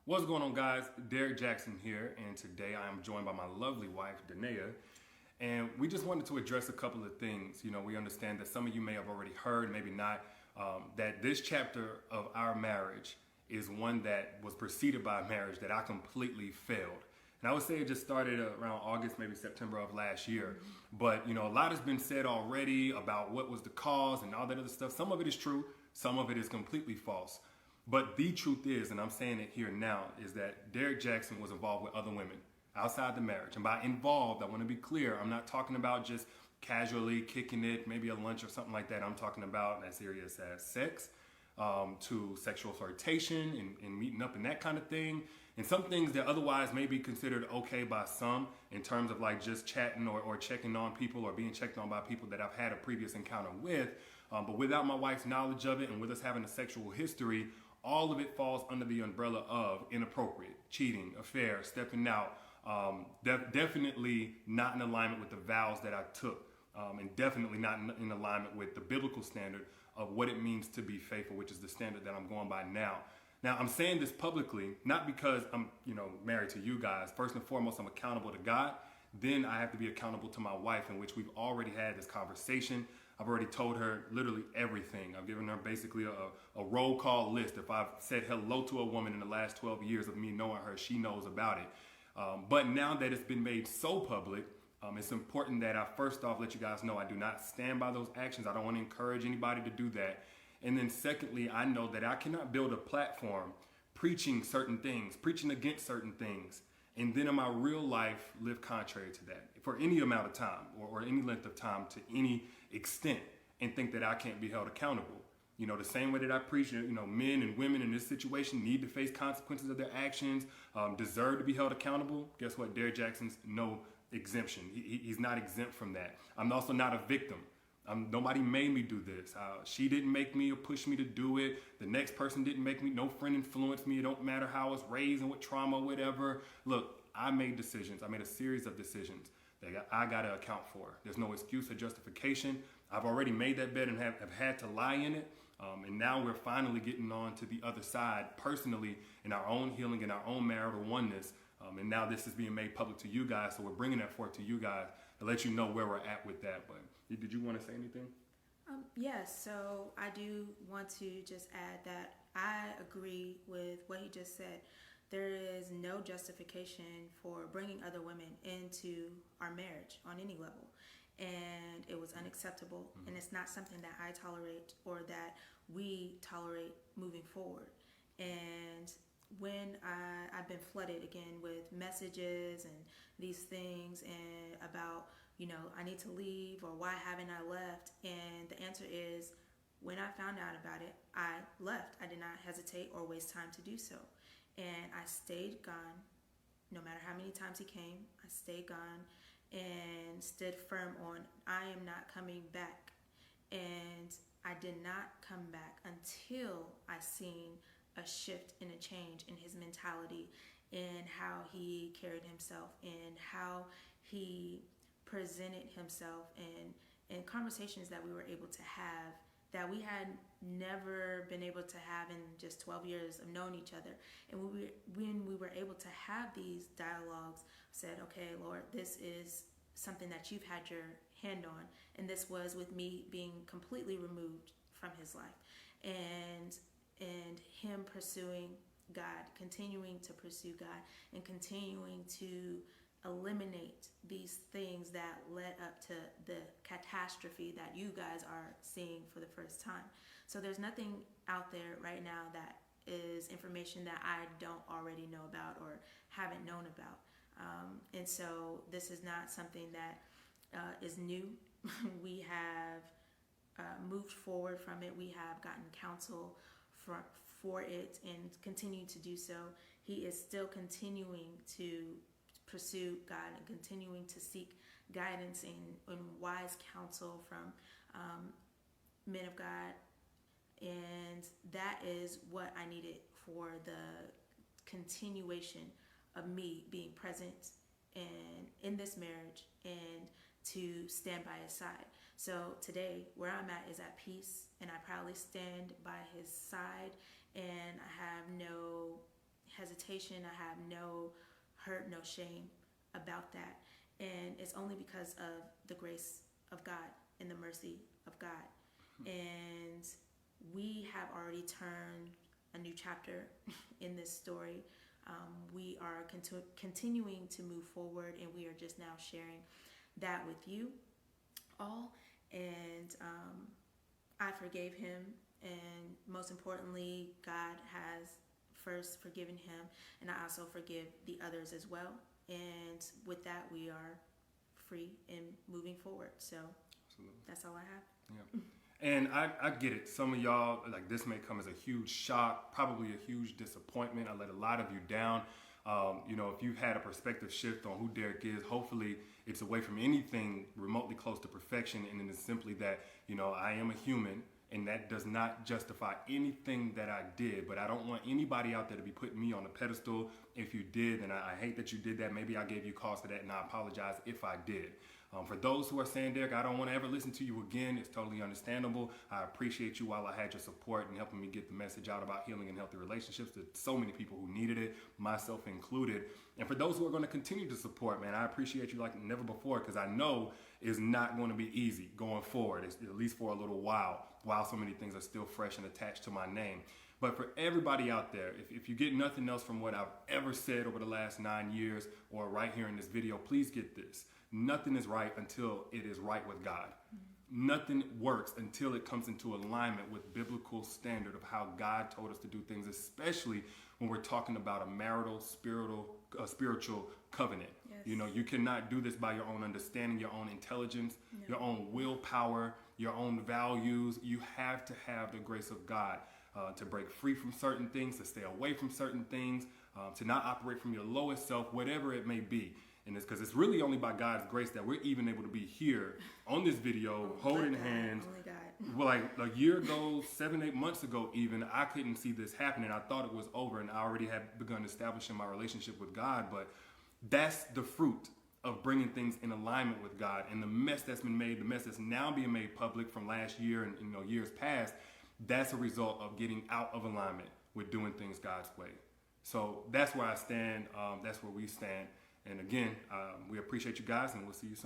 What's going on, guys? Derrick Jaxn here, and today I am joined by my lovely wife, Danae, and we just wanted to address a couple of things. We understand that some of you may have already heard, maybe not, that this chapter of our marriage is one that was preceded by a marriage that I completely failed. And I would say it just started around August, maybe September of last year. But, a lot has been said already about what was the cause and all that other stuff. Some of it is true, some of it is completely false. But the truth is, and I'm saying it here now, is that Derrick Jaxn was involved with other women outside the marriage. And by involved, I want to be clear, I'm not talking about just casually kicking it, maybe a lunch or something like that. I'm talking about as serious as sex, to sexual flirtation and meeting up and that kind of thing. And some things that otherwise may be considered okay by some in terms of like just chatting or checking on people or being checked on by people that I've had a previous encounter with. But without my wife's knowledge of it and with us having a sexual history, all of it falls under the umbrella of inappropriate, cheating, affair, stepping out, definitely not in alignment with the vows that I took, and definitely not in alignment with the biblical standard of what it means to be faithful, which is the standard that I'm going by now. Now, I'm saying this publicly, not because I'm, married to you guys. First and foremost, I'm accountable to God. Then I have to be accountable to my wife, in which we've already had this conversation. I've already told her literally everything. I've given her basically a roll call list. If I've said hello to a woman in the last 12 years of me knowing her, she knows about it. But now that it's been made so public, it's important that I first off let you guys know I do not stand by those actions. I don't want to encourage anybody to do that. And then secondly, I know that I cannot build a platform preaching certain things, preaching against certain things, and then in my real life live contrary to that for any amount of time or any length of time to any extent, and think that I can't be held accountable. The same way that I preach, men and women in this situation need to face consequences of their actions, deserve to be held accountable. Guess what? Derrick Jaxn's no exemption. He's not exempt from that. I'm also not a victim. Nobody made me do this. She didn't make me or push me to do it. The next person didn't make me. No friend influenced me. It don't matter how I was raised and what trauma, whatever. Look, I made decisions. I made a series of decisions that I got to account for. There's no excuse or justification. I've already made that bed and have had to lie in it. And now we're finally getting on to the other side personally in our own healing, in our own marital oneness. And now this is being made public to you guys. So we're bringing that forth to you guys to let you know where we're at with that. But did you want to say anything? Yes, so I do want to just add that I agree with what he just said. There is no justification for bringing other women into our marriage on any level. And it was unacceptable. And it's not something that I tolerate or that we tolerate moving forward. And when I've been flooded again with messages and these things and about, I need to leave or why haven't I left? And the answer is, when I found out about it, I left. I did not hesitate or waste time to do so. And I stayed gone. No matter how many times he came, I stayed gone and stood firm on, I am not coming back. And I did not come back until I seen a shift and a change in his mentality, in how he carried himself, and how he presented himself, and conversations that we were able to have that we had never been able to have in just 12 years of knowing each other. And when we were able to have these dialogues, said, okay, Lord, this is something that you've had your hand on. And this was with me being completely removed from his life. And him pursuing God, continuing to pursue God, and continuing to eliminate these things that led up to the catastrophe that you guys are seeing for the first time. So there's nothing out there right now that is information that I don't already know about or haven't known about. And so this is not something that is new. We have moved forward from it. We have gotten counsel for it and continue to do so. He is still continuing to pursue God and continuing to seek guidance and wise counsel from men of God. And that is what I needed for the continuation of me being present in this marriage and to stand by his side. So today, where I'm at is at peace, and I proudly stand by his side, and I have no hesitation. I have no hurt, no shame about that. And it's only because of the grace of God and the mercy of God. And we have already turned a new chapter in this story. We are continuing to move forward, and we are just now sharing that with you all. And I forgave him, and most importantly, God has first forgiven him, and I also forgive the others as well. And with that, we are free and moving forward. So absolutely, that's all I have. Yeah. And I get it. Some of y'all, like, this may come as a huge shock, probably a huge disappointment. I let a lot of you down. If you've had a perspective shift on who Derrick is, hopefully it's away from anything remotely close to perfection. And it's simply that, I am a human, and that does not justify anything that I did. But I don't want anybody out there to be putting me on a pedestal. If you did, then I hate that you did that. Maybe I gave you cause for that, and I apologize if I did. For those who are saying, Derrick, I don't want to ever listen to you again, it's totally understandable. I appreciate you while I had your support and helping me get the message out about healing and healthy relationships to so many people who needed it, myself included. And for those who are going to continue to support, man, I appreciate you like never before, because I know it's not going to be easy going forward, at least for a little while so many things are still fresh and attached to my name. But for everybody out there, if you get nothing else from what I've ever said over the last 9 years or right here in this video, please get this. Nothing is right until it is right with God. Mm-hmm. Nothing works until it comes into alignment with biblical standard of how God told us to do things, especially when we're talking about a marital, spiritual covenant. Yes. You cannot do this by your own understanding, your own intelligence, your own willpower, your own values. You have to have the grace of God to break free from certain things, to stay away from certain things, to not operate from your lowest self, whatever it may be. And it's because it's really only by God's grace that we're even able to be here on this video, holding hands. Well, like a year ago, 7-8 months ago even, I couldn't see this happening. I thought it was over, and I already had begun establishing my relationship with God. But that's the fruit of bringing things in alignment with God. And the mess that's been made, the mess that's now being made public from last year and years past, that's a result of getting out of alignment with doing things God's way. So that's where I stand. That's where we stand. And again, we appreciate you guys, and we'll see you soon.